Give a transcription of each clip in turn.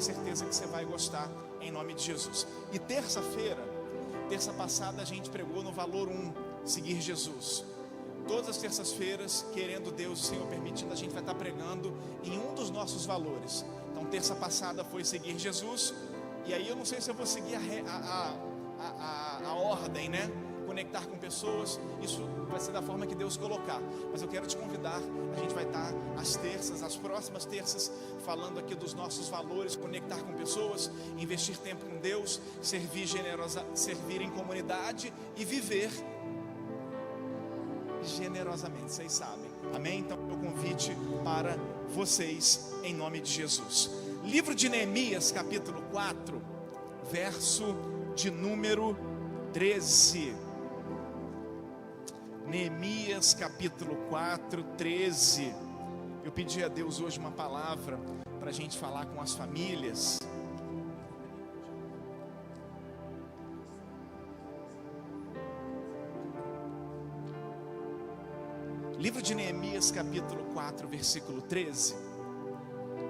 certeza que você vai gostar, em nome de Jesus. E terça passada a gente pregou no valor 1, seguir Jesus. Todas as terças-feiras, querendo Deus, o Senhor permitindo, a gente vai estar pregando em um dos nossos valores. Então terça passada foi seguir Jesus. E aí eu não sei se eu vou seguir a ordem, né? Conectar com pessoas, isso vai ser da forma que Deus colocar. Mas eu quero te convidar, a gente vai estar as próximas terças, falando aqui dos nossos valores: conectar com pessoas, investir tempo com Deus, servir em comunidade e viver generosamente, vocês sabem, amém? Então meu convite para vocês, em nome de Jesus. Livro de Neemias, capítulo 4, verso de número 13. Neemias capítulo 4, 13. Eu pedi a Deus hoje uma palavra para a gente falar com as famílias. Livro de Neemias capítulo 4, versículo 13.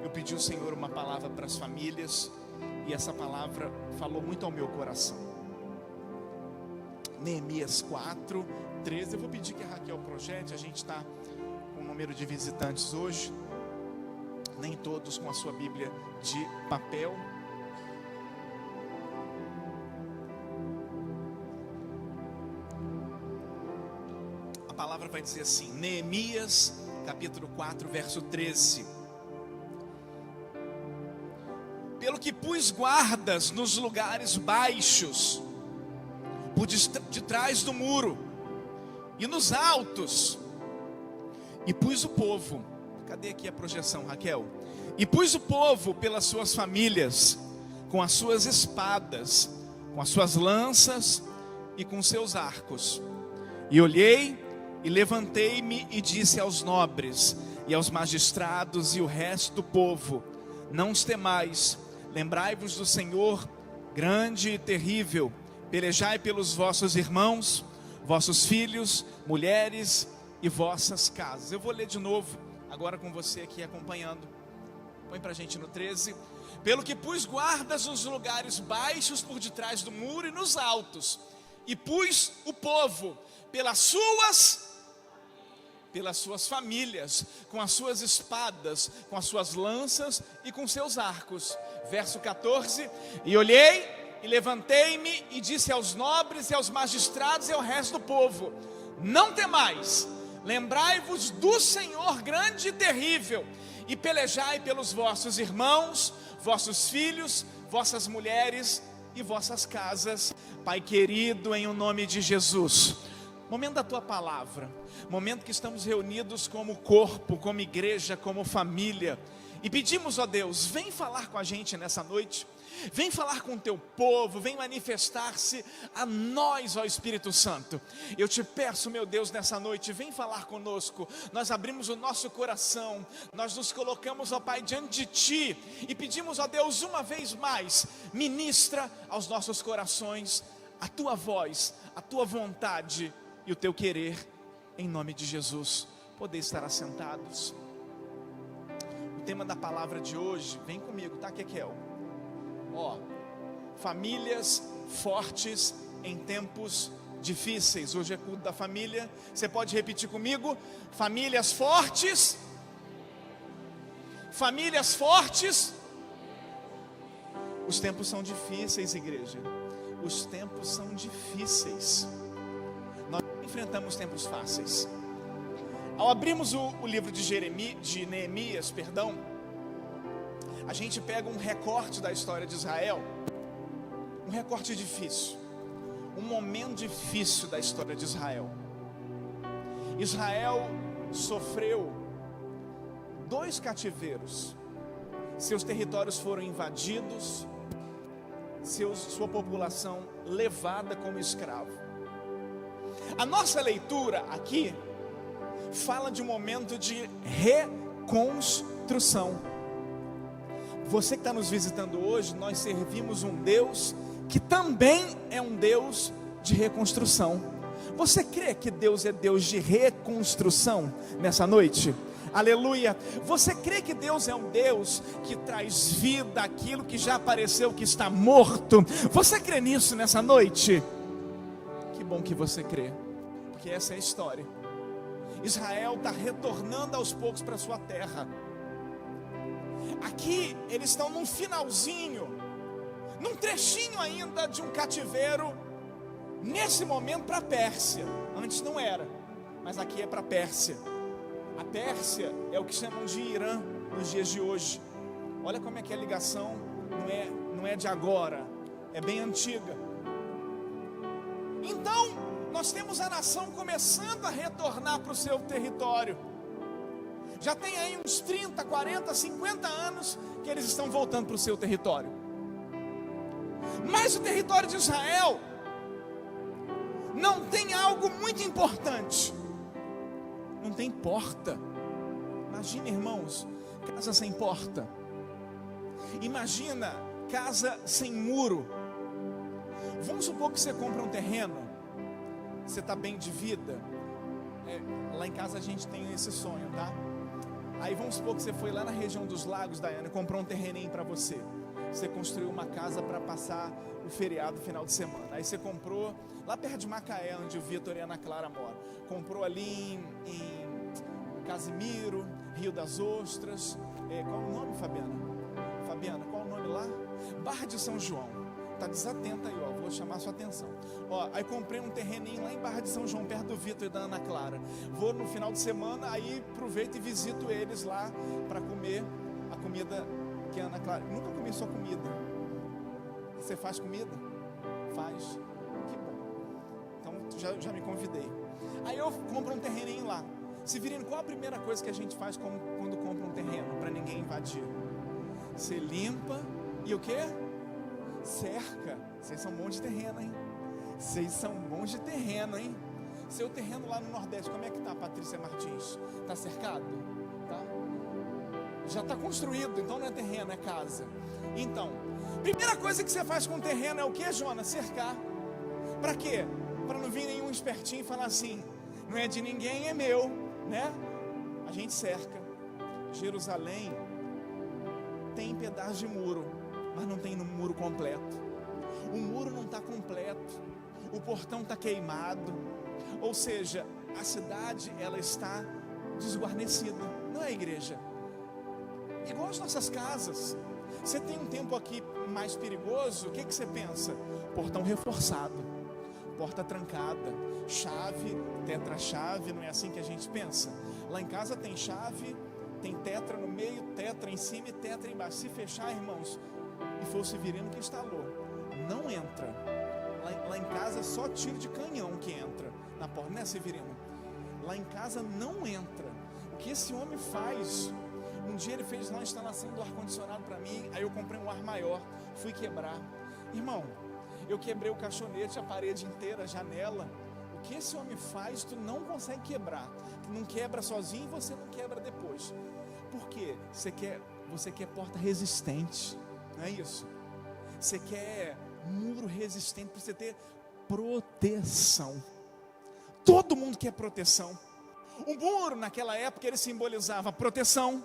Eu pedi ao Senhor uma palavra para as famílias, e essa palavra falou muito ao meu coração. Neemias 4, 13. Eu vou pedir que a Raquel projete. A gente está com um número de visitantes hoje, nem todos com a sua Bíblia de papel. A palavra vai dizer assim, Neemias capítulo 4, verso 13. Pelo que pus guardas nos lugares baixos, por de trás do muro e nos altos, e pus o povo, cadê aqui a projeção, Raquel? E pus o povo pelas suas famílias, com as suas espadas, com as suas lanças e com seus arcos. E olhei e levantei-me e disse aos nobres e aos magistrados e o resto do povo: não os temais, lembrai-vos do Senhor grande e terrível, pelejai pelos vossos irmãos, vossos filhos, mulheres e vossas casas. Eu vou ler de novo, agora com você aqui acompanhando. Põe pra gente no 13. Pelo que pus guardas nos lugares baixos por detrás do muro e nos altos, e pus o povo pelas suas famílias, com as suas espadas, com as suas lanças e com seus arcos. Verso 14. E olhei e levantei-me e disse aos nobres e aos magistrados e ao resto do povo: não temais, lembrai-vos do Senhor grande e terrível, e pelejai pelos vossos irmãos, vossos filhos, vossas mulheres e vossas casas. Pai querido, em o nome de Jesus, momento da tua palavra, momento que estamos reunidos como corpo, como igreja, como família, e pedimos, ó Deus, vem falar com a gente nessa noite, vem falar com o teu povo, vem manifestar-se a nós, ó Espírito Santo. Eu te peço, meu Deus, nessa noite, vem falar conosco. Nós abrimos o nosso coração, nós nos colocamos, ó Pai, diante de ti, e pedimos, ó Deus, uma vez mais, ministra aos nossos corações a tua voz, a tua vontade e o teu querer, em nome de Jesus. Poder estar assentados. O tema da palavra de hoje, vem comigo, tá, Kekel? Famílias fortes em tempos difíceis. Hoje é culto da família. Você pode repetir comigo? Famílias fortes. Famílias fortes. Os tempos são difíceis, igreja. Os tempos são difíceis. Nós não enfrentamos tempos fáceis. Ao abrirmos o livro de Neemias, a gente pega um recorte da história de Israel, um recorte difícil, um momento difícil da história de Israel. Israel sofreu 2 cativeiros, seus territórios foram invadidos, sua população levada como escravo. A nossa leitura aqui fala de um momento de reconstrução. Você que está nos visitando hoje, nós servimos um Deus que também é um Deus de reconstrução. Você crê que Deus é Deus de reconstrução nessa noite? Aleluia. Você crê que Deus é um Deus que traz vida àquilo que já apareceu, que está morto? Você crê nisso nessa noite? Que bom que você crê, porque essa é a história. Israel está retornando aos poucos para sua terra. Aqui eles estão num finalzinho, num trechinho ainda de um cativeiro, nesse momento para a Pérsia. Antes não era, mas aqui é para a Pérsia. A Pérsia é o que chamam de Irã nos dias de hoje. Olha como é que a ligação não é de agora, é bem antiga. Então, nós temos a nação começando a retornar para o seu território. Já tem aí uns 30, 40, 50 anos que eles estão voltando para o seu território. Mas o território de Israel não tem algo muito importante. Não tem porta. Imagina, irmãos, casa sem porta. Imagina casa sem muro. Vamos supor que você compra um terreno, você está bem de vida. Lá em casa a gente tem esse sonho, tá? Aí vamos supor que você foi lá na região dos lagos, Daiane, e comprou um terreninho para você. Você construiu uma casa para passar o feriado final de semana. Aí você comprou lá perto de Macaé, onde o Vitor e a Ana Clara moram. Comprou ali em Casimiro, Rio das Ostras. Qual é o nome, Fabiana? Fabiana, qual é o nome lá? Barra de São João. Tá desatenta aí, ó, vou chamar a sua atenção. Ó, aí comprei um terreninho lá em Barra de São João, perto do Vitor e da Ana Clara. Vou no final de semana, aí aproveito e visito eles lá para comer a comida que a Ana Clara... Nunca comi só comida. Você faz comida? Faz. Que bom. Então já me convidei. Aí eu compro um terreninho lá. Severino, qual a primeira coisa que a gente faz quando compra um terreno para ninguém invadir? Você limpa e o quê? Cerca. Vocês são bons de terreno, hein? Vocês são bons de terreno, hein? Seu terreno lá no Nordeste, como é que tá, Patrícia Martins? Tá cercado? Tá? Já está construído, então não é terreno, é casa. Então, primeira coisa que você faz com o terreno é o que, Jonas? Cercar. Para quê? Para não vir nenhum espertinho e falar assim, não é de ninguém, é meu, né? A gente cerca. Jerusalém tem pedaço de muro, mas não tem no muro completo. O muro não está completo, o portão está queimado, ou seja, a cidade ela está desguarnecida. Não é, igreja? Igual as nossas casas. Você tem um tempo aqui mais perigoso, o que você pensa? Portão reforçado, porta trancada, chave, tetra-chave, não é assim que a gente pensa? Lá em casa tem chave, tem tetra no meio, tetra em cima e tetra embaixo. Se fechar, irmãos, e foi o Severino que instalou, não entra. Lá em casa é só tiro de canhão que entra na porta, né, Severino? Lá em casa não entra. O que esse homem faz? Um dia ele fez lá a instalação do ar-condicionado para mim, aí eu comprei um ar maior, fui quebrar. Irmão, eu quebrei o caixonete, a parede inteira, a janela. O que esse homem faz, tu não consegue quebrar. Tu não quebra sozinho e você não quebra depois. Por quê? Você quer porta resistente, não é isso? Você quer muro resistente para você ter proteção. Todo mundo quer proteção. O muro naquela época ele simbolizava proteção,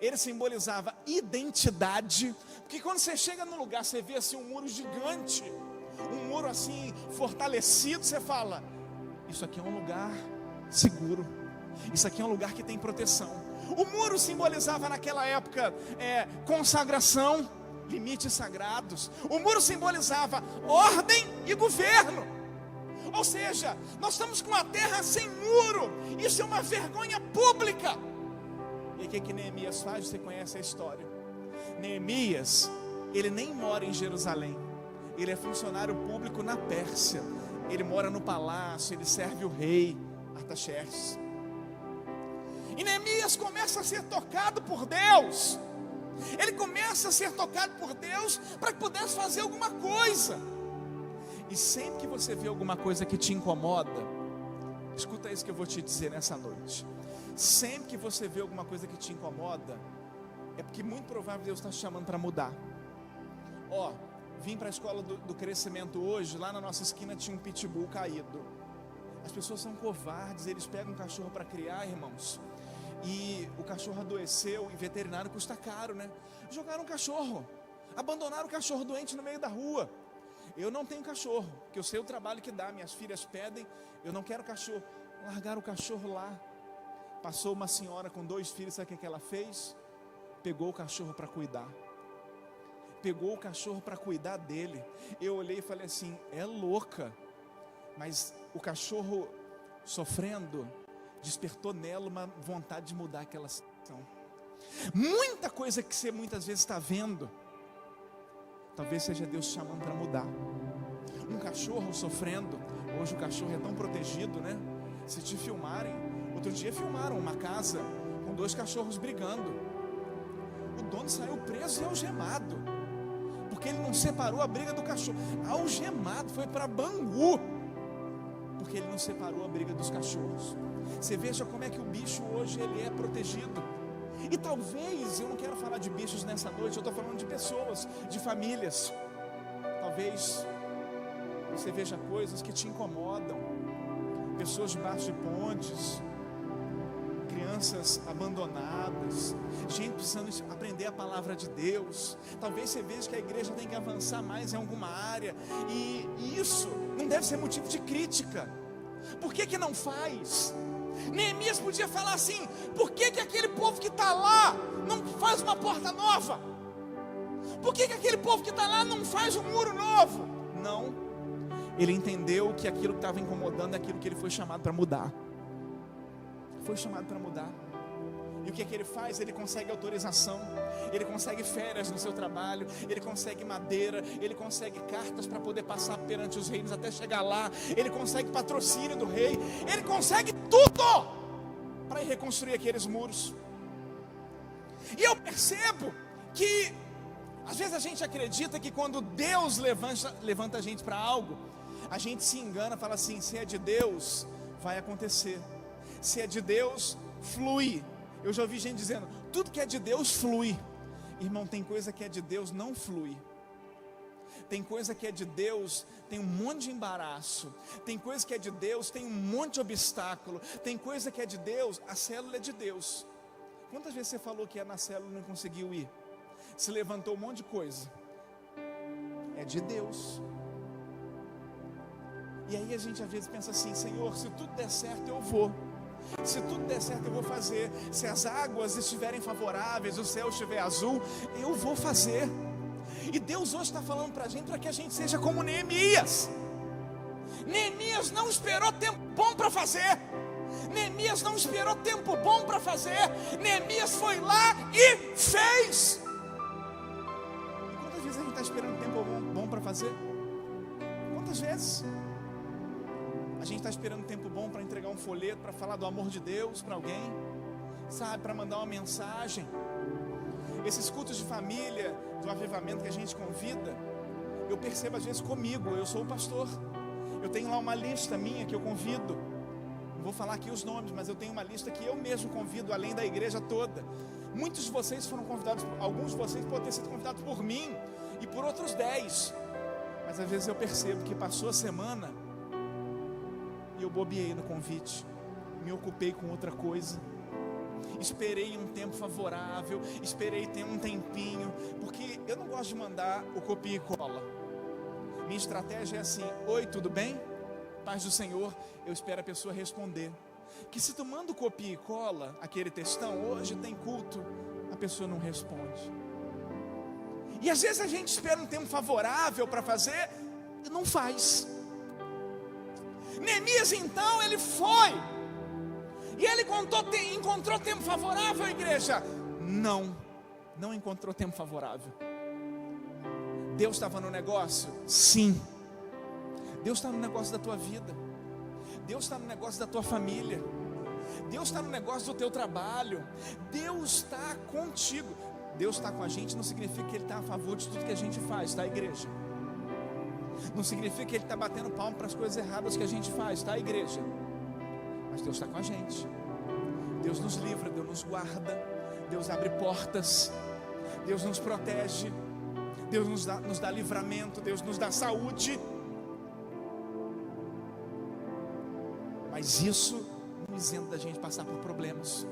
ele simbolizava identidade, porque quando você chega num lugar, você vê assim um muro gigante, um muro assim fortalecido, você fala, isso aqui é um lugar seguro, isso aqui é um lugar que tem proteção. O muro simbolizava naquela época consagração, limites sagrados. O muro simbolizava ordem e governo. Ou seja, nós estamos com a terra sem muro. Isso é uma vergonha pública. E o que Neemias faz? Você conhece a história. Neemias, ele nem mora em Jerusalém. Ele é funcionário público na Pérsia. Ele mora no palácio, ele serve o rei Artaxerxes. E Neemias começa a ser tocado por Deus. Ele começa a ser tocado por Deus para que pudesse fazer alguma coisa. E sempre que você vê alguma coisa que te incomoda, escuta isso que eu vou te dizer nessa noite. Sempre que você vê alguma coisa que te incomoda, é porque muito provável Deus está te chamando para mudar. Vim para a escola do crescimento hoje, lá na nossa esquina tinha um pitbull caído. As pessoas são covardes, eles pegam um cachorro para criar, irmãos, e o cachorro adoeceu, e veterinário custa caro, né? Jogaram o cachorro, abandonaram o cachorro doente no meio da rua. Eu não tenho cachorro, porque eu sei o trabalho que dá, minhas filhas pedem, eu não quero cachorro. Largaram o cachorro lá. Passou uma senhora com 2 filhos, sabe o que ela fez? Pegou o cachorro para cuidar. Pegou o cachorro para cuidar dele. Eu olhei e falei assim, é louca. Mas o cachorro sofrendo despertou nela uma vontade de mudar aquela situação. Muita coisa que você muitas vezes está vendo, talvez seja Deus chamando para mudar. Um cachorro sofrendo. Hoje o cachorro é tão protegido, né? Se te filmarem, outro dia filmaram uma casa com 2 cachorros brigando. O dono saiu preso e algemado, porque ele não separou a briga do cachorro. Algemado, foi para Bangu, porque ele não separou a briga dos cachorros. Você veja como é que o bicho hoje ele é protegido. E talvez, eu não quero falar de bichos nessa noite, eu estou falando de pessoas, de famílias. Talvez você veja coisas que te incomodam, pessoas debaixo de pontes, crianças abandonadas, gente precisando aprender a palavra de Deus. Talvez você veja que a igreja tem que avançar mais em alguma área, e isso não deve ser motivo de crítica. Por que não faz? Neemias podia falar assim, por que aquele povo que está lá não faz uma porta nova? Por que aquele povo que está lá não faz um muro novo? Não, ele entendeu que aquilo que estava incomodando é aquilo que ele foi chamado para mudar. Foi chamado para mudar. E o que ele faz? Ele consegue autorização, ele consegue férias no seu trabalho, ele consegue madeira, ele consegue cartas para poder passar perante os reinos até chegar lá, ele consegue patrocínio do rei, ele consegue tudo para ir reconstruir aqueles muros. E eu percebo que às vezes a gente acredita que quando Deus levanta a gente para algo, a gente se engana, fala assim, se é de Deus, vai acontecer. Se é de Deus, flui. Eu já ouvi gente dizendo, tudo que é de Deus flui. Irmão, tem coisa que é de Deus, não flui. Tem coisa que é de Deus, tem um monte de embaraço. Tem coisa que é de Deus, tem um monte de obstáculo. Tem coisa que é de Deus, a célula é de Deus. Quantas vezes você falou que ia na célula e não conseguiu ir? Se levantou um monte de coisa. É de Deus. E aí a gente às vezes pensa assim, Senhor, se tudo der certo eu vou. Se tudo der certo eu vou fazer. Se as águas estiverem favoráveis, o céu estiver azul, eu vou fazer. E Deus hoje está falando para a gente, para que a gente seja como Neemias. Neemias não esperou tempo bom para fazer. Neemias não esperou tempo bom para fazer. Neemias foi lá e fez. E quantas vezes a gente está esperando tempo bom para fazer? Quantas vezes? A gente está esperando tempo bom para entregar um folheto, para falar do amor de Deus para alguém, sabe, para mandar uma mensagem. Esses cultos de família, do avivamento que a gente convida, eu percebo às vezes comigo, eu sou o pastor, eu tenho lá uma lista minha que eu convido, não vou falar aqui os nomes, mas eu tenho uma lista que eu mesmo convido, além da igreja toda. Muitos de vocês foram convidados, alguns de vocês podem ter sido convidados por mim, e por outros 10, mas às vezes eu percebo que passou a semana, e eu bobeei no convite, me ocupei com outra coisa, esperei um tempo favorável, esperei ter um tempinho, porque eu não gosto de mandar o copia e cola. Minha estratégia é assim, oi, tudo bem? Paz do Senhor. Eu espero a pessoa responder. Que se tu manda o copia e cola, aquele textão, hoje tem culto, a pessoa não responde. E às vezes a gente espera um tempo favorável para fazer, e não faz. Neemias então, ele foi, e ele encontrou tempo favorável, igreja? Não encontrou tempo favorável. Deus estava no negócio? Sim. Deus está no negócio da tua vida, Deus está no negócio da tua família, Deus está no negócio do teu trabalho, Deus está contigo. Deus está com a gente não significa que Ele está a favor de tudo que a gente faz, tá, igreja? Não significa que Ele está batendo palmo para as coisas erradas que a gente faz, tá, igreja? Mas Deus está com a gente. Deus nos livra, Deus nos guarda, Deus abre portas, Deus nos protege, Deus nos dá livramento, Deus nos dá saúde. Mas isso não isenta da gente passar por problemas.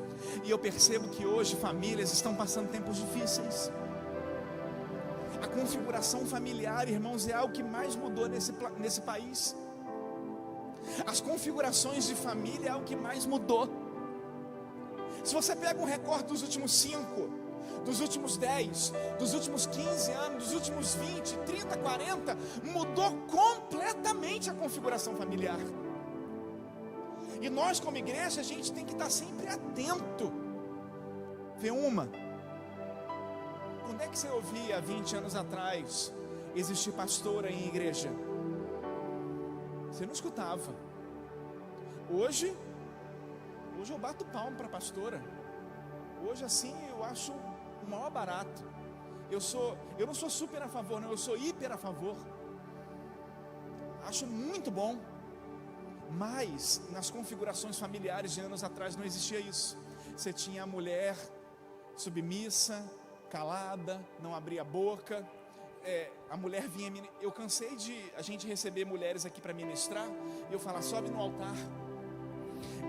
E eu percebo que hoje famílias estão passando tempos difíceis. A configuração familiar, irmãos, é algo que mais mudou nesse país. As configurações de família é algo que mais mudou. Se você pega um recorte dos últimos 5, dos últimos 10, dos últimos 15 anos, dos últimos 20, 30, 40, mudou completamente a configuração familiar. E nós, como igreja, a gente tem que estar sempre atento. Quando é que você ouvia, 20 anos atrás, existir pastora em igreja? Você não escutava. Hoje eu bato palmo para a pastora. Hoje assim eu acho o maior barato. Eu não sou super a favor, não, eu sou hiper a favor. Acho muito bom. Mas nas configurações familiares de anos atrás não existia isso. Você tinha a mulher submissa, calada, não abria a boca. A mulher vinha. Eu cansei de a gente receber mulheres aqui para ministrar e eu falar, sobe no altar.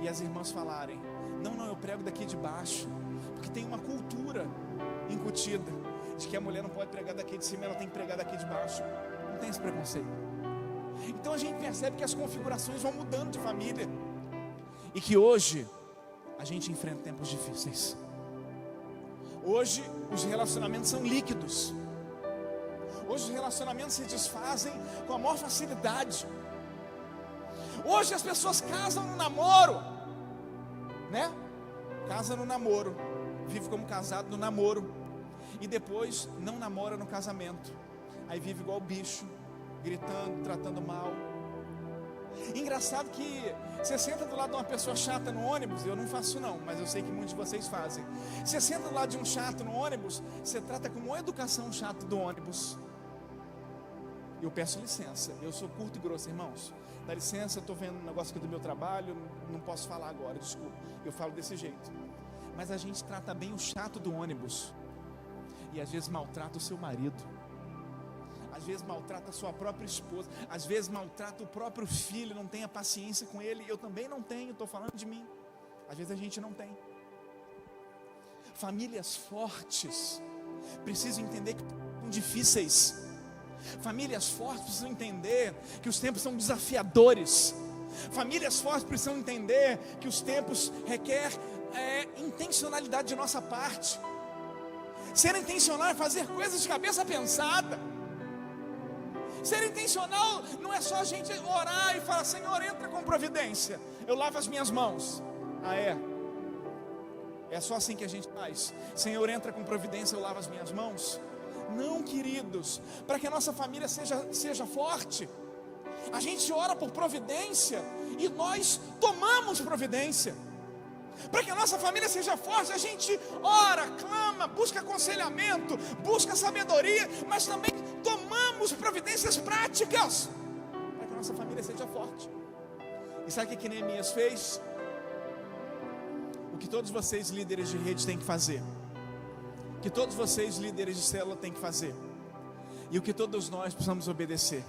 E as irmãs falarem, não, eu prego daqui de baixo. Porque tem uma cultura incutida de que a mulher não pode pregar daqui de cima, ela tem que pregar daqui de baixo. Não tem esse preconceito. Então a gente percebe que as configurações vão mudando de família. E que hoje a gente enfrenta tempos difíceis. Hoje os relacionamentos são líquidos. Hoje os relacionamentos se desfazem com a maior facilidade. Hoje as pessoas casam no namoro, né? Casa no namoro, vive como casado no namoro, e depois não namora no casamento. Aí vive igual bicho, gritando, tratando mal. Engraçado que você senta do lado de uma pessoa chata no ônibus. Eu não faço não, mas eu sei que muitos de vocês fazem. Você senta do lado de um chato no ônibus, você trata com uma educação o chato do ônibus. Eu peço licença, eu sou curto e grosso, irmãos. Dá licença, eu estou vendo um negócio aqui do meu trabalho, não posso falar agora, desculpa. Eu falo desse jeito. Mas a gente trata bem o chato do ônibus. E às vezes maltrata o seu marido. Às vezes maltrata a sua própria esposa. Às vezes maltrata o próprio filho, não tem a paciência com ele. Eu também não tenho, estou falando de mim. Às vezes a gente não tem. Famílias fortes precisam entender que são difíceis. Famílias fortes precisam entender que os tempos são desafiadores. Famílias fortes precisam entender que os tempos requerem intencionalidade de nossa parte. Ser intencional é fazer coisas de cabeça pensada. Ser intencional não é só a gente orar e falar, Senhor, entra com providência, eu lavo as minhas mãos. É só assim que a gente faz. Senhor, entra com providência, eu lavo as minhas mãos. Não, queridos, para que a nossa família seja forte, a gente ora por providência e nós tomamos providência. Para que a nossa família seja forte, a gente ora, clama, busca aconselhamento, busca sabedoria, mas também tomamos providências práticas para que a nossa família seja forte. E sabe o que Neemias fez? O que todos vocês líderes de rede têm que fazer, que todos vocês líderes de célula têm que fazer, e o que todos nós precisamos obedecer.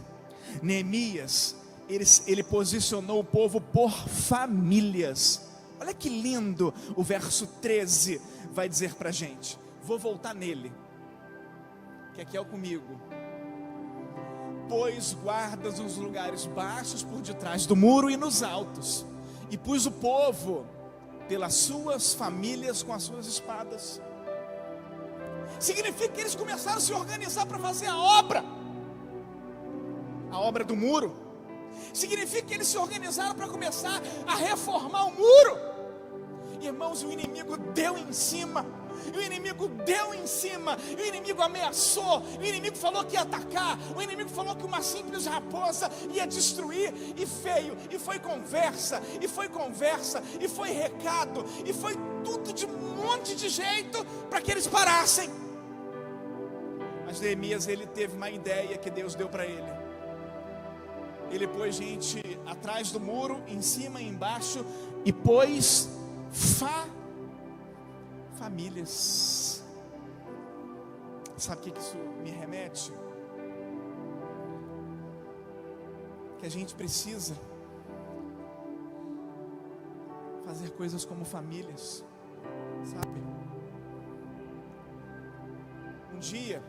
Neemias, ele posicionou o povo por famílias. Olha que lindo, o verso 13 vai dizer para a gente. Vou voltar nele, que aqui é o comigo. Pôs guardas nos lugares baixos por detrás do muro e nos altos, e pus o povo pelas suas famílias com as suas espadas. Significa que eles começaram a se organizar para fazer a obra do muro. Significa que eles se organizaram para começar a reformar o muro. Irmãos, o inimigo deu em cima. O inimigo deu em cima. O inimigo ameaçou. O inimigo falou que ia atacar. O inimigo falou que uma simples raposa ia destruir. E veio. E foi conversa. E foi conversa. E foi recado. E foi tudo de um monte de jeito para que eles parassem. Mas Neemias, ele teve uma ideia que Deus deu para ele. Ele pôs gente atrás do muro, em cima e embaixo, e pôs famílias. Sabe o que isso me remete? Que a gente precisa fazer coisas como famílias. Sabe? Um dia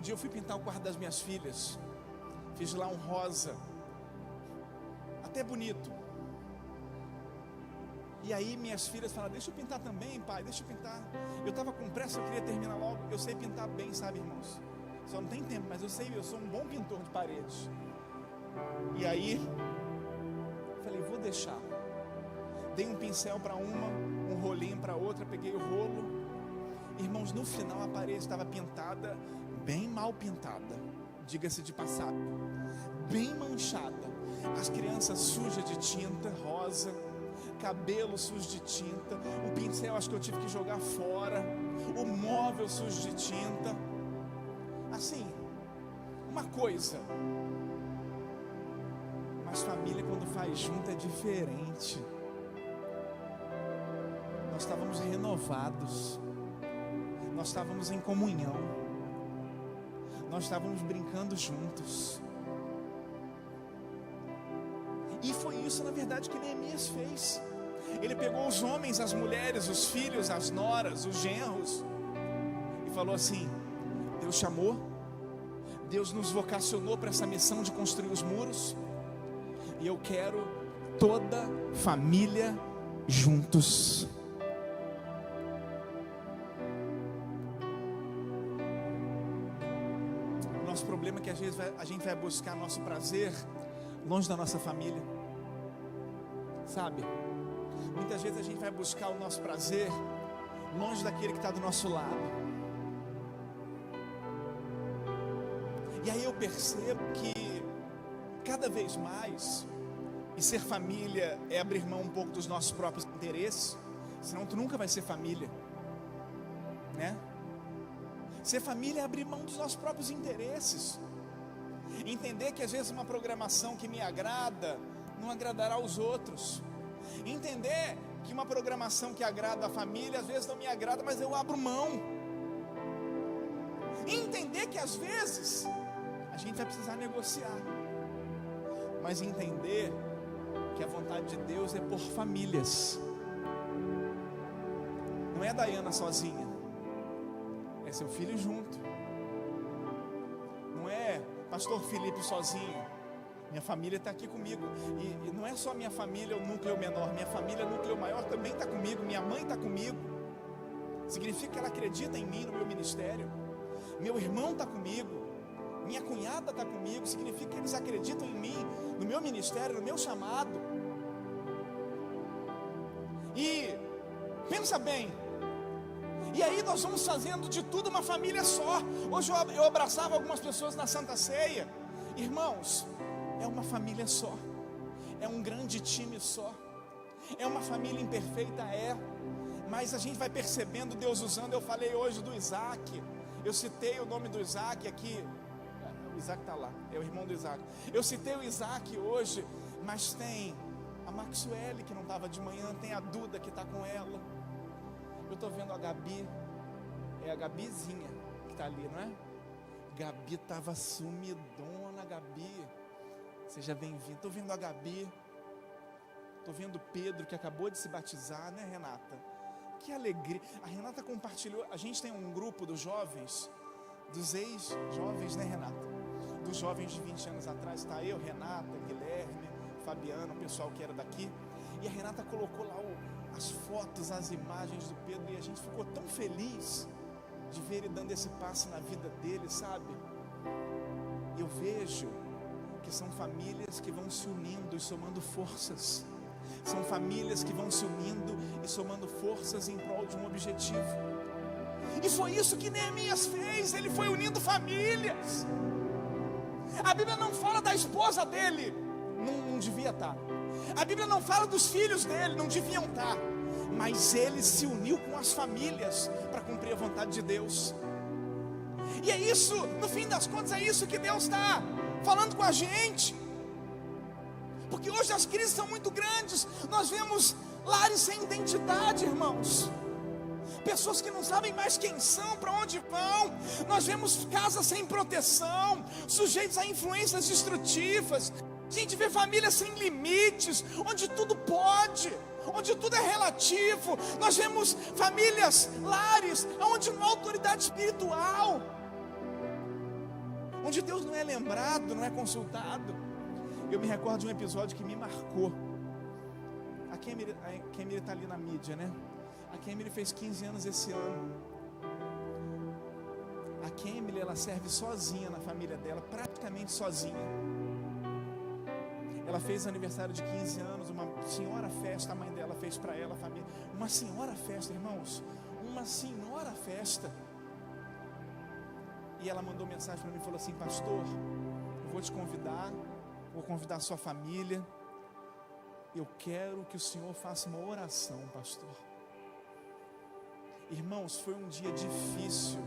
eu fui pintar o quarto das minhas filhas. Fiz lá um rosa, até bonito. E aí minhas filhas falaram: deixa eu pintar também, pai, deixa eu pintar. Eu estava com pressa, eu queria terminar logo. Eu sei pintar bem, sabe, irmãos? Só não tem tempo, mas eu sou um bom pintor de paredes. E aí falei: vou deixar. Dei um pincel para uma, um rolinho para outra, peguei o rolo. Irmãos, no final a parede estava pintada, bem mal pintada, diga-se de passagem, bem manchada. As crianças sujas de tinta rosa, cabelo sujo de tinta, o pincel acho que eu tive que jogar fora, o móvel sujo de tinta. Assim, uma coisa. Mas família, quando faz junto, é diferente. Nós estávamos renovados, nós estávamos em comunhão, nós estávamos brincando juntos. E foi isso, na verdade, que Neemias fez. Ele pegou os homens, as mulheres, os filhos, as noras, os genros, e falou assim: Deus chamou, Deus nos vocacionou para essa missão de construir os muros, e eu quero toda família juntos. O nosso problema é que às vezes a gente vai buscar nosso prazer longe da nossa família, sabe? Muitas vezes a gente vai buscar o nosso prazer longe daquele que está do nosso lado. E aí eu percebo que cada vez mais, e ser família é abrir mão um pouco dos nossos próprios interesses, senão tu nunca vai ser família, né? Ser família é abrir mão dos nossos próprios interesses. Entender que às vezes uma programação que me agrada não agradará aos outros. Entender que uma programação que agrada a família às vezes não me agrada, mas eu abro mão. Entender que às vezes a gente vai precisar negociar, mas entender que a vontade de Deus é por famílias. Não é a Dayana sozinha, é seu filho junto. Não é pastor Felipe sozinho, minha família está aqui comigo. E não é só minha família o núcleo menor, minha família o núcleo maior também está comigo. Minha mãe está comigo, significa que ela acredita em mim, no meu ministério. Meu irmão está comigo, minha cunhada está comigo, significa que eles acreditam em mim, no meu ministério, no meu chamado. E pensa bem, e aí nós vamos fazendo de tudo uma família só. Hoje eu abraçava algumas pessoas na Santa Ceia. Irmãos, é uma família só, é um grande time só, é uma família imperfeita, mas a gente vai percebendo Deus usando. Eu falei hoje do Isaac, eu citei o nome do Isaac aqui. O Isaac está lá, é o irmão do Isaac. Eu citei o Isaac hoje, mas tem a Maxwell que não estava de manhã, tem a Duda que está com ela. Eu estou vendo a Gabi, é a Gabizinha que está ali, não é? Gabi estava sumidona, Gabi, seja bem-vinda. Estou vendo a Gabi, estou vendo o Pedro que acabou de se batizar, né, Renata? Que alegria, a Renata compartilhou, a gente tem um grupo dos jovens, dos ex-jovens, né, Renata? Dos jovens de 20 anos atrás, está eu, Renata, Guilherme, Fabiano, o pessoal que era daqui, e a Renata colocou lá as fotos, as imagens do Pedro, e a gente ficou tão feliz de ver ele dando esse passo na vida dele, sabe? Eu vejo que são famílias que vão se unindo e somando forças, são famílias que vão se unindo e somando forças em prol de um objetivo. E foi isso que Neemias fez, ele foi unindo famílias. A Bíblia não fala da esposa dele, não devia estar. A Bíblia não fala dos filhos dele, não deviam estar. Mas ele se uniu com as famílias para cumprir a vontade de Deus. E é isso, no fim das contas, é isso que Deus está falando com a gente. Porque hoje as crises são muito grandes. Nós vemos lares sem identidade, irmãos. Pessoas que não sabem mais quem são, para onde vão. Nós vemos casas sem proteção, sujeitos a influências destrutivas. A gente vê famílias sem limites, onde tudo pode, onde tudo é relativo. Nós vemos famílias, lares, onde não há autoridade espiritual, onde Deus não é lembrado, não é consultado. Eu me recordo de um episódio que me marcou. A Kemily está ali na mídia, né? A Kemily fez 15 anos esse ano. A Kemily, ela serve sozinha na família dela, praticamente sozinha. Ela fez aniversário de 15 anos, uma senhora festa, a mãe dela fez para ela, a família. Uma senhora festa, irmãos, uma senhora festa. E ela mandou mensagem para mim e falou assim: pastor, eu vou te convidar, vou convidar a sua família. Eu quero que o senhor faça uma oração, pastor. Irmãos, foi um dia difícil.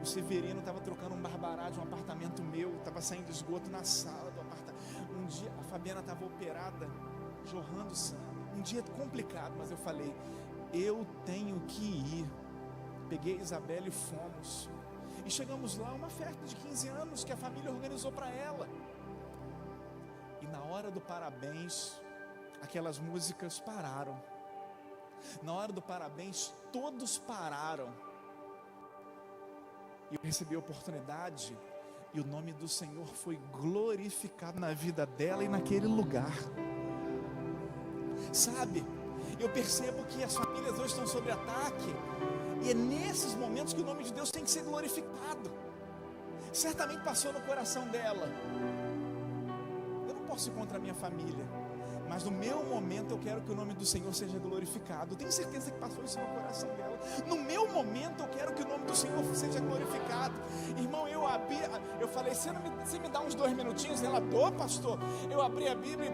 O Severino estava trocando um barbará de um apartamento meu, estava saindo esgoto na sala do apartamento. Um dia a Fabiana estava operada, jorrando sangue. Um dia complicado, mas eu falei: eu tenho que ir. Peguei a Isabela e fomos. E chegamos lá, uma festa de 15 anos que a família organizou para ela. E na hora do parabéns, aquelas músicas pararam. Na hora do parabéns, todos pararam. E eu recebi a oportunidade, e o nome do Senhor foi glorificado na vida dela e naquele lugar. Sabe, eu percebo que as famílias hoje estão sob ataque, e é nesses momentos que o nome de Deus tem que ser glorificado. Certamente passou no coração dela: eu não posso ir contra a minha família, mas no meu momento eu quero que o nome do Senhor seja glorificado. Tenho certeza que passou isso no coração dela. No meu momento eu quero que o nome do Senhor seja glorificado. Irmão, eu falei: você me dá uns 2 minutinhos? Ela: dou, pastor. Eu abri a Bíblia e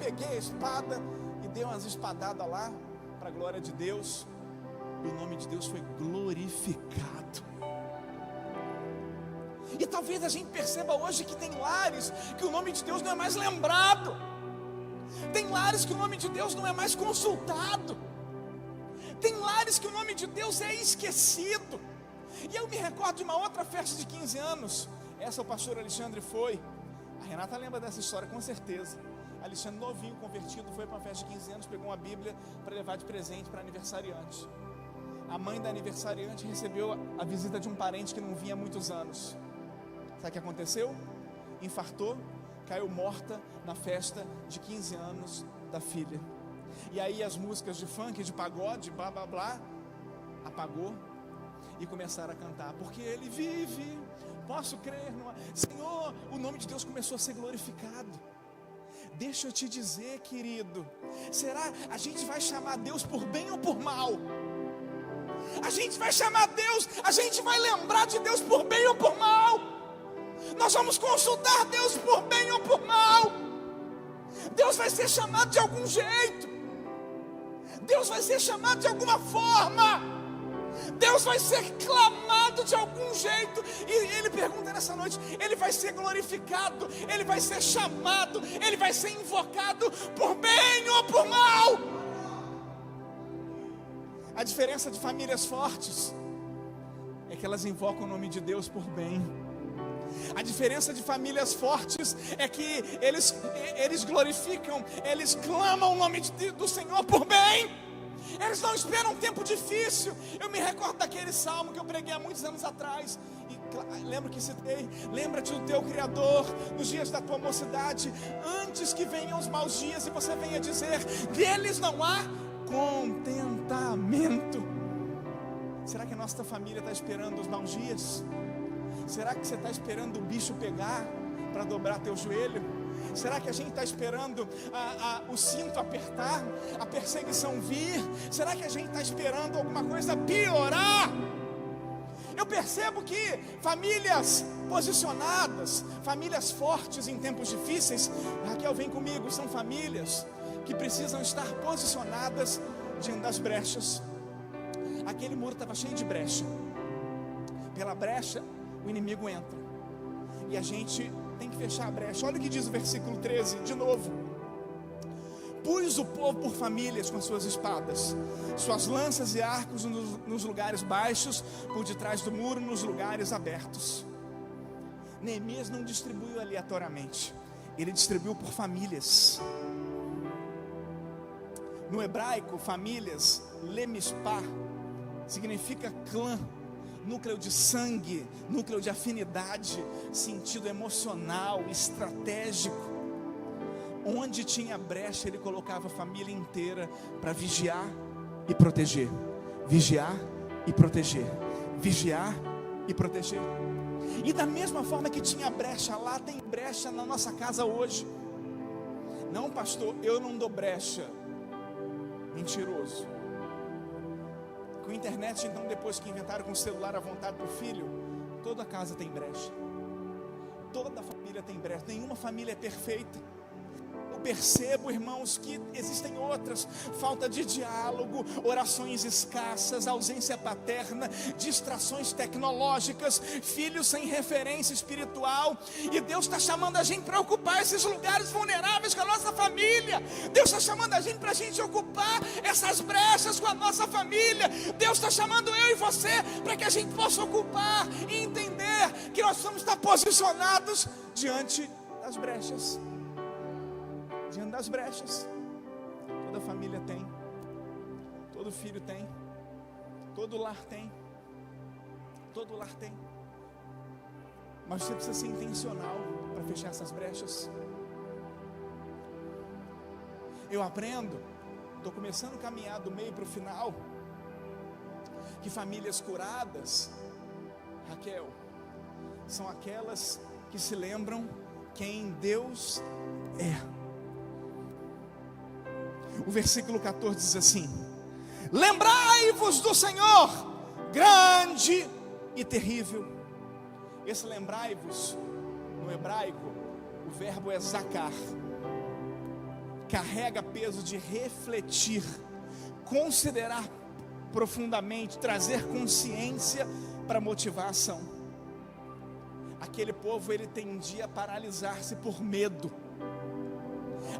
peguei a espada e dei umas espadadas lá, para a glória de Deus. E o nome de Deus foi glorificado. E talvez a gente perceba hoje que tem lares que o nome de Deus não é mais lembrado. Tem lares que o nome de Deus não é mais consultado. Tem lares que o nome de Deus é esquecido. E eu me recordo de uma outra festa de 15 anos. Essa o pastor Alexandre foi. A Renata lembra dessa história com certeza. Alexandre, novinho, convertido, foi para uma festa de 15 anos, pegou uma Bíblia para levar de presente para aniversariante. A mãe da aniversariante recebeu a visita de um parente que não vinha há muitos anos. Sabe o que aconteceu? Infartou, caiu morta na festa de 15 anos da filha. E aí as músicas de funk, de pagode, blá blá blá, apagou. E começaram a cantar: porque Ele vive, posso crer no Senhor. O nome de Deus começou a ser glorificado. Deixa eu te dizer, querido, será a gente vai chamar Deus por bem ou por mal? A gente vai chamar Deus, a gente vai lembrar de Deus por bem ou por mal? Nós vamos consultar Deus por bem ou por mal? Deus vai ser chamado de algum jeito, Deus vai ser chamado de alguma forma, Deus vai ser clamado de algum jeito. E Ele pergunta nessa noite: Ele vai ser glorificado, Ele vai ser chamado, Ele vai ser invocado por bem ou por mal? A diferença de famílias fortes é que elas invocam o nome de Deus por bem. A diferença de famílias fortes é que eles glorificam, eles clamam o nome do Senhor por bem. Eles não esperam um tempo difícil. Eu me recordo daquele salmo que eu preguei há muitos anos atrás. E lembro que citei: lembra-te do teu Criador nos dias da tua mocidade, antes que venham os maus dias e você venha dizer: deles não há contentamento. Será que a nossa família está esperando os maus dias? Será que você está esperando o bicho pegar para dobrar teu joelho? Será que a gente está esperando o cinto apertar, a perseguição vir? Será que a gente está esperando alguma coisa piorar? Eu percebo que famílias posicionadas, famílias fortes em tempos difíceis, Raquel, vem comigo, são famílias que precisam estar posicionadas diante das brechas. Aquele muro estava cheio de brecha. Pela brecha o inimigo entra, e a gente tem que fechar a brecha. Olha o que diz o versículo 13, de novo: pus o povo por famílias com as suas espadas, suas lanças e arcos nos lugares baixos, por detrás do muro, nos lugares abertos. Neemias não distribuiu aleatoriamente, ele distribuiu por famílias. No hebraico, famílias, lemispá, significa clã, núcleo de sangue, núcleo de afinidade, sentido emocional, estratégico. Onde tinha brecha, ele colocava a família inteira para vigiar e proteger. Vigiar e proteger. Vigiar e proteger. E da mesma forma que tinha brecha lá, tem brecha na nossa casa hoje. Não, pastor, eu não dou brecha. Mentiroso. Com a internet, então, depois que inventaram com o celular à vontade para o filho, toda casa tem brecha. Toda família tem brecha. Nenhuma família é perfeita. Eu percebo, irmãos, que existem outras: falta de diálogo, orações escassas, ausência paterna, distrações tecnológicas, filhos sem referência espiritual. E Deus está chamando a gente para ocupar esses lugares vulneráveis com a nossa família. Deus está chamando a gente para a gente ocupar essas brechas com a nossa família. Deus está chamando eu e você para que a gente possa ocupar e entender que nós vamos estar posicionados diante das brechas. Diante das brechas. Toda família tem, todo filho tem, todo lar tem, todo lar tem. Mas você precisa ser intencional para fechar essas brechas. Eu aprendo, estou começando a caminhar do meio para o final, que famílias curadas, Raquel, são aquelas que se lembram quem Deus é. O versículo 14 diz assim: lembrai-vos do Senhor, grande e terrível. Esse lembrai-vos, no hebraico, o verbo é zakar, carrega peso de refletir, considerar profundamente, trazer consciência para motivar a ação. Aquele povo, ele tendia a paralisar-se por medo.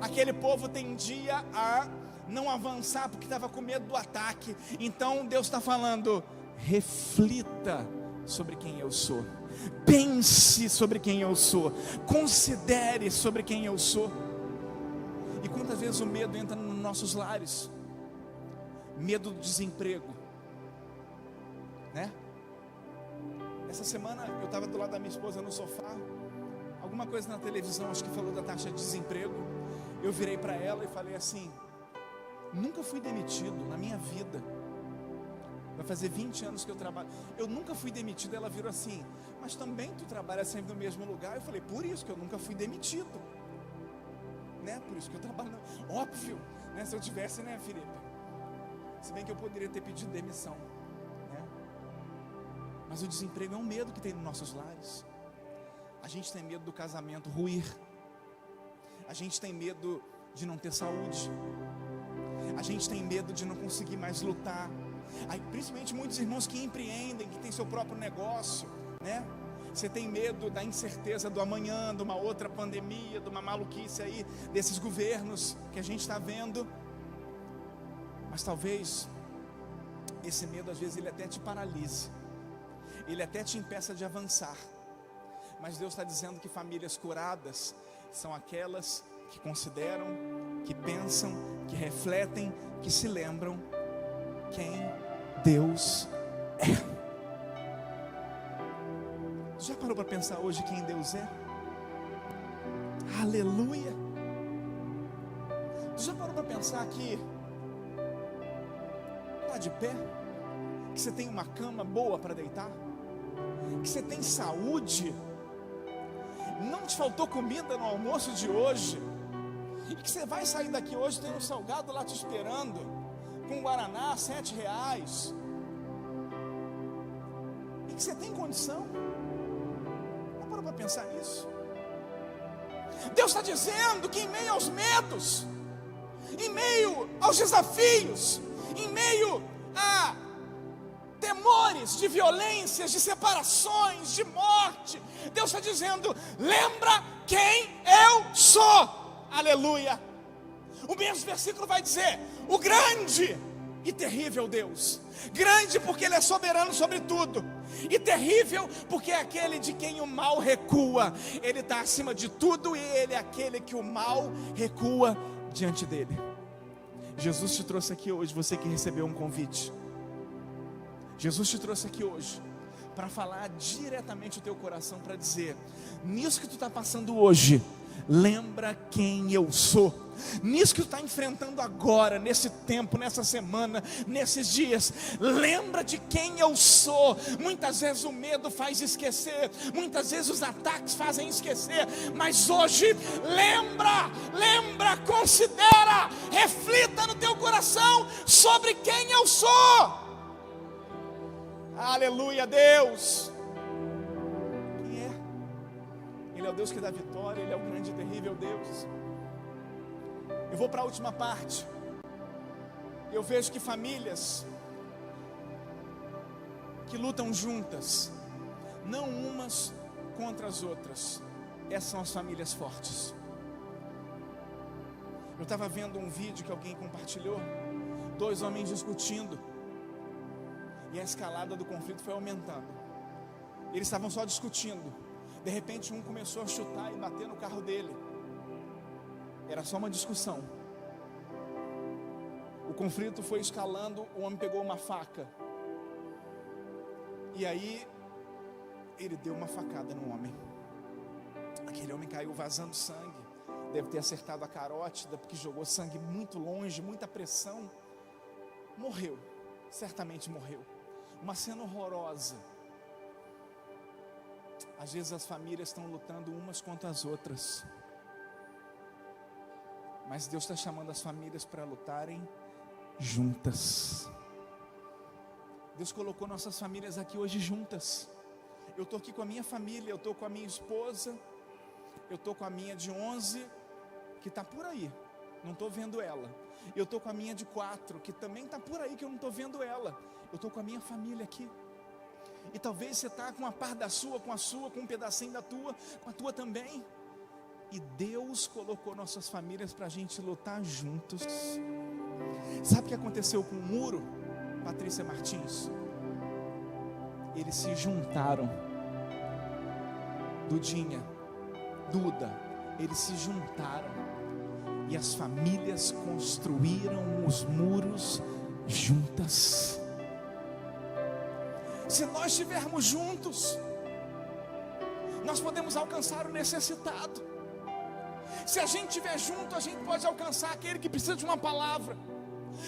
Aquele povo tendia a não avançar porque estava com medo do ataque. Então Deus está falando: reflita sobre quem eu sou, pense sobre quem eu sou, considere sobre quem eu sou. E quantas vezes o medo entra nos nossos lares? Medo do desemprego, né? Essa semana eu estava do lado da minha esposa no sofá, alguma coisa na televisão, acho que falou da taxa de desemprego. Eu virei para ela e falei assim: nunca fui demitido na minha vida. Vai fazer 20 anos que eu trabalho, eu nunca fui demitido. Ela virou assim: mas também tu trabalha sempre no mesmo lugar. Eu falei: por isso que eu nunca fui demitido, né? Por isso que eu trabalho, óbvio, né? Se eu tivesse, né, Felipe? Se bem que eu poderia ter pedido demissão, né? Mas o desemprego é um medo que tem nos nossos lares. A gente tem medo do casamento ruir. A gente tem medo de não ter saúde. A gente tem medo de não conseguir mais lutar. Aí, principalmente muitos irmãos que empreendem, que têm seu próprio negócio, né? Você tem medo da incerteza do amanhã, de uma outra pandemia, de uma maluquice aí, desses governos que a gente está vendo. Mas talvez esse medo, às vezes, ele até te paralise, ele até te impeça de avançar. Mas Deus está dizendo que famílias curadas são aquelas que consideram, que pensam, que refletem, que se lembram quem Deus é. Já parou para pensar hoje quem Deus é? Aleluia! Já parou para pensar que está de pé? Que você tem uma cama boa para deitar? Que você tem saúde? Não te faltou comida no almoço de hoje? E que você vai sair daqui hoje, tem um salgado lá te esperando, com guaraná, R$7. E que você tem condição? Não parou para pensar nisso? Deus está dizendo que em meio aos medos, em meio aos desafios, em meio a temores de violências, de separações, de morte, Deus está dizendo: lembra quem eu sou. Aleluia. O mesmo versículo vai dizer: o grande e terrível Deus. Grande porque Ele é soberano sobre tudo, e terrível porque é aquele de quem o mal recua. Ele está acima de tudo e Ele é aquele que o mal recua diante dele. Jesus te trouxe aqui hoje, você que recebeu um convite. Jesus te trouxe aqui hoje para falar diretamente o teu coração, para dizer: nisso que tu está passando hoje, lembra quem eu sou. Nisso que tu está enfrentando agora, nesse tempo, nessa semana, nesses dias, lembra de quem eu sou. Muitas vezes o medo faz esquecer, muitas vezes os ataques fazem esquecer, mas hoje lembra, considera, reflita no teu coração sobre quem eu sou. Aleluia, Deus. Quem é? Ele é o Deus que dá vitória, Ele é o grande e terrível Deus. Eu vou para a última parte. Eu vejo que famílias que lutam juntas, não umas contra as outras, essas são as famílias fortes. Eu estava vendo um vídeo que alguém compartilhou, 2 homens discutindo, e a escalada do conflito foi aumentando. Eles estavam só discutindo. De repente um começou a chutar e bater no carro dele. Era só uma discussão. O conflito foi escalando, o homem pegou uma faca. E aí, ele deu uma facada no homem. Aquele homem caiu vazando sangue. Deve ter acertado a carótida, porque jogou sangue muito longe, muita pressão. Morreu, certamente morreu. Uma cena horrorosa. Às vezes as famílias estão lutando umas contra as outras, mas Deus está chamando as famílias para lutarem juntas. Deus colocou nossas famílias aqui hoje juntas. Eu estou aqui com a minha família, eu estou com a minha esposa, eu estou com a minha de 11, que está por aí, não estou vendo ela. Eu estou com a minha de 4, que também está por aí, que eu não estou vendo ela. Eu estou com a minha família aqui. E talvez você está com uma parte da sua, com a sua, com um pedacinho da tua, com a tua também. E Deus colocou nossas famílias para a gente lutar juntos. Sabe o que aconteceu com o muro, Patrícia Martins? Eles se juntaram. Dudinha, Duda, eles se juntaram. E as famílias construíram os muros juntas. Se nós estivermos juntos, nós podemos alcançar o necessitado. Se a gente estiver junto, a gente pode alcançar aquele que precisa de uma palavra.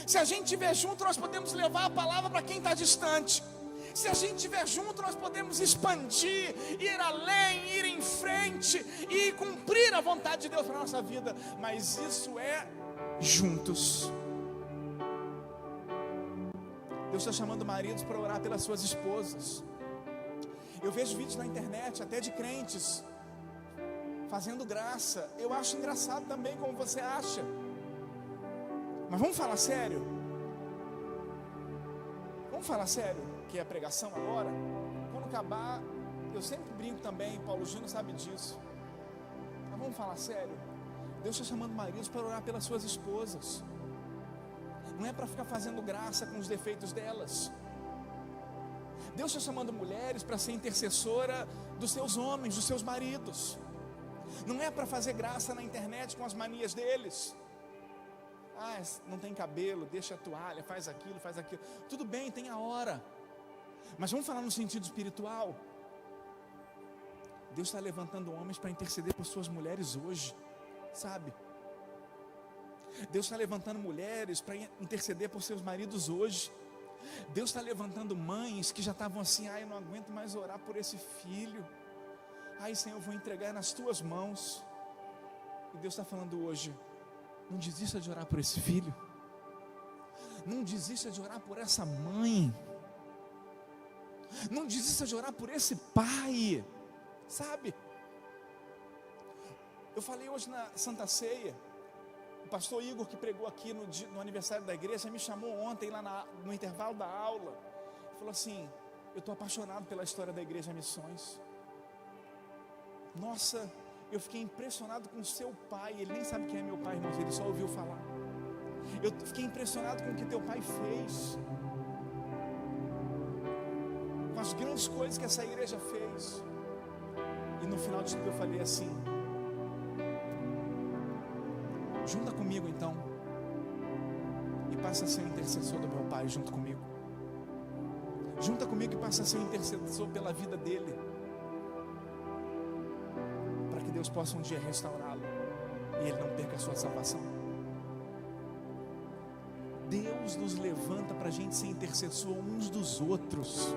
Se a gente estiver junto, nós podemos levar a palavra para quem está distante. Se a gente estiver junto, nós podemos expandir, ir além, ir em frente e cumprir a vontade de Deus para a nossa vida. Mas isso é juntos. Deus está chamando maridos para orar pelas suas esposas. Eu vejo vídeos na internet, até de crentes, fazendo graça. Eu acho engraçado também, como você acha. Mas vamos falar sério? Vamos falar sério, que é a pregação agora? Quando acabar, eu sempre brinco também, Paulo Júnior sabe disso. Mas vamos falar sério? Deus está chamando maridos para orar pelas suas esposas. Não é para ficar fazendo graça com os defeitos delas. Deus está chamando mulheres para ser intercessora dos seus homens, dos seus maridos. Não é para fazer graça na internet com as manias deles. Ah, não tem cabelo, deixa a toalha, faz aquilo. Tudo bem, tem a hora. Mas vamos falar no sentido espiritual. Deus está levantando homens para interceder por suas mulheres hoje, sabe? Deus está levantando mulheres para interceder por seus maridos hoje. Deus está levantando mães que já estavam assim: eu não aguento mais orar por esse filho. Senhor, eu vou entregar nas tuas mãos. E Deus está falando hoje: não desista de orar por esse filho. Não desista de orar por essa mãe. Não desista de orar por esse pai. Sabe? Eu falei hoje na Santa Ceia. O pastor Igor, que pregou aqui no aniversário da igreja, me chamou ontem lá no intervalo da aula. Falou assim: eu estou apaixonado pela história da Igreja Missões. Nossa, eu fiquei impressionado com o seu pai. Ele nem sabe quem é meu pai, irmãos, ele só ouviu falar. Eu fiquei impressionado com o que teu pai fez, com as grandes coisas que essa igreja fez. E no final de tudo eu falei assim: junta comigo então. passa a ser o intercessor do meu pai junto comigo. Junta comigo e passa a ser o intercessor pela vida dele, para que Deus possa um dia restaurá-lo e ele não perca a sua salvação. Deus nos levanta para a gente ser intercessor uns dos outros.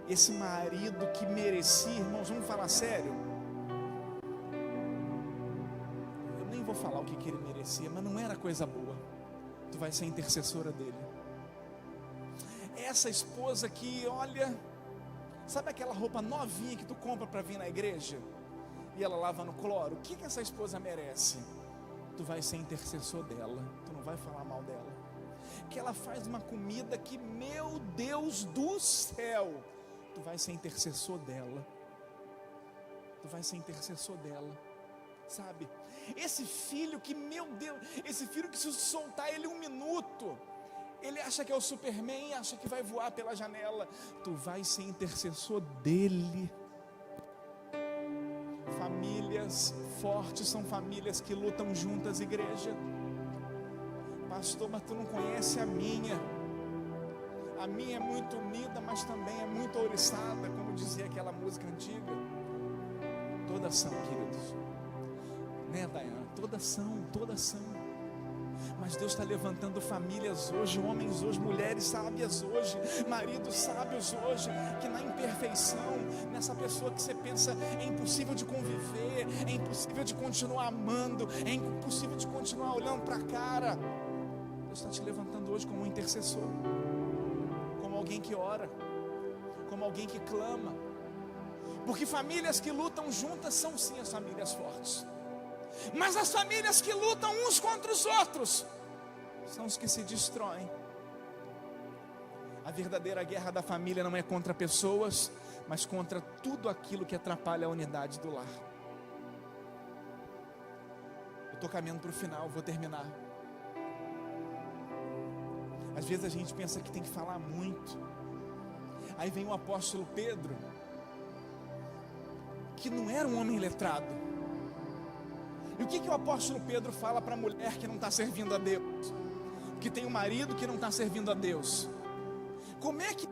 Esse marido que merecia, irmãos, vamos falar sério. Eu nem vou falar o que ele merecia, mas não era coisa boa. Tu vai ser intercessora dele. Essa esposa que, olha, sabe aquela roupa novinha que tu compra para vir na igreja e ela lava no cloro? O que essa esposa merece? Tu vai ser intercessor dela. Tu não vai falar mal dela. Que ela faz uma comida que, meu Deus do céu, tu vai ser intercessor dela. Tu vai ser intercessor dela. Sabe? Esse filho que, meu Deus, esse filho que se soltar ele um minuto, ele acha que é o Superman, acha que vai voar pela janela. Tu vai ser intercessor dele. Famílias fortes são famílias que lutam juntas, igreja. Pastor, mas tu não conhece a minha. A minha é muito unida, mas também é muito ouriçada, como dizia aquela música antiga. Todas são, queridos. Né, Dayana? Todas são. Mas Deus está levantando famílias hoje, homens hoje, mulheres sábias hoje, maridos sábios hoje, que na imperfeição, nessa pessoa que você pensa é impossível de conviver, é impossível de continuar amando, é impossível de continuar olhando para a cara. Deus está te levantando hoje como um intercessor, como alguém que ora, como alguém que clama, porque famílias que lutam juntas são sim as famílias fortes. Mas as famílias que lutam uns contra os outros são os que se destroem. A verdadeira guerra da família não é contra pessoas, mas contra tudo aquilo que atrapalha a unidade do lar. Eu estou caminhando para o final, vou terminar. Às vezes a gente pensa que tem que falar muito. Aí vem o apóstolo Pedro, que não era um homem letrado. E o que o apóstolo Pedro fala para a mulher que não está servindo a Deus? Que tem um marido que não está servindo a Deus. Como é que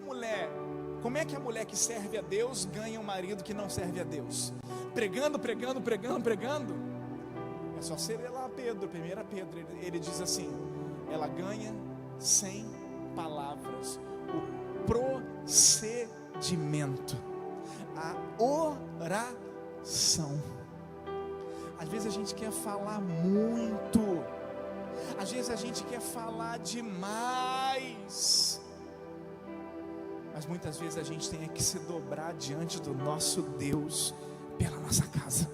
a mulher que serve a Deus ganha um marido que não serve a Deus? Pregando. É só ser lá Pedro, 1 Pedro, ele diz assim: ela ganha sem palavras. O procedimento, a oração. Às vezes a gente quer falar muito, às vezes a gente quer falar demais, mas muitas vezes a gente tem que se dobrar diante do nosso Deus pela nossa casa.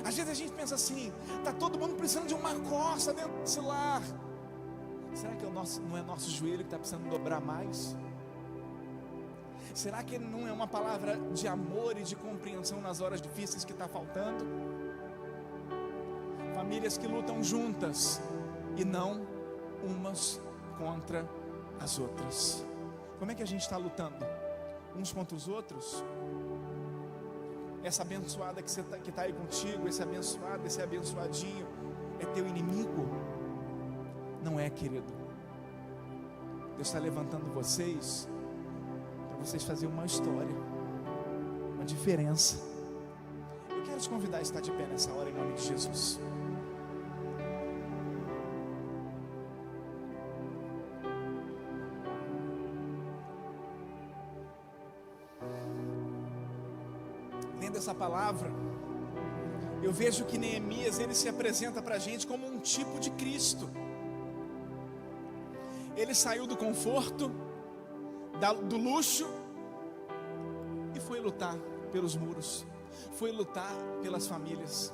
Às vezes a gente pensa assim: está todo mundo precisando de uma costa dentro desse lar. Será que não é nosso joelho que está precisando dobrar mais? Será que não é uma palavra de amor e de compreensão nas horas difíceis que está faltando? Famílias que lutam juntas e não umas contra as outras. Como é que a gente está lutando? Uns contra os outros? Essa abençoada que está aí contigo, esse abençoado, esse abençoadinho, é teu inimigo? Não é, querido. Deus está levantando vocês fazerem uma história, uma diferença. Eu quero te convidar a estar de pé nessa hora, em nome de Jesus. Lendo essa palavra, eu vejo que Neemias, ele se apresenta para a gente como um tipo de Cristo. Ele saiu do conforto, do luxo, e foi lutar pelos muros, foi lutar pelas famílias.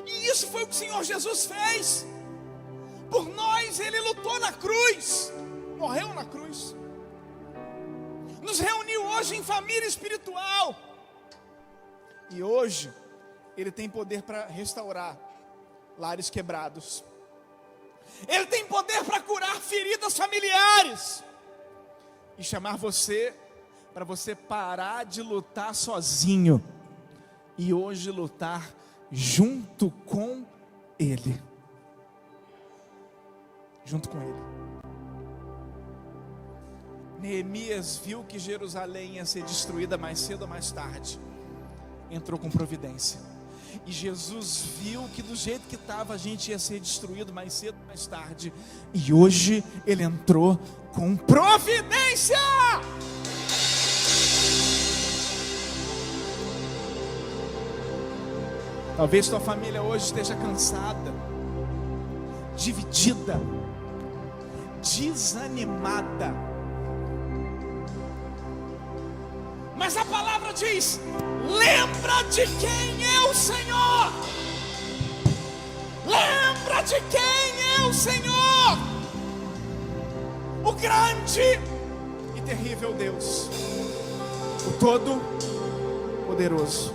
E isso foi o que o Senhor Jesus fez por nós. Ele lutou na cruz, morreu na cruz, nos reuniu hoje em família espiritual, e hoje Ele tem poder para restaurar lares quebrados. Ele tem poder para curar feridas familiares e chamar você, para você parar de lutar sozinho e hoje lutar junto com Ele. junto com ele. Neemias viu que Jerusalém ia ser destruída mais cedo ou mais tarde, entrou com providência. E Jesus viu que do jeito que estava a gente ia ser destruído mais cedo ou mais tarde, e hoje ele entrou com providência. Talvez tua família hoje esteja cansada, dividida, desanimada, mas a palavra diz: lembra de quem é o Senhor, lembra de quem é o Senhor, o grande e terrível Deus, o Todo-Poderoso.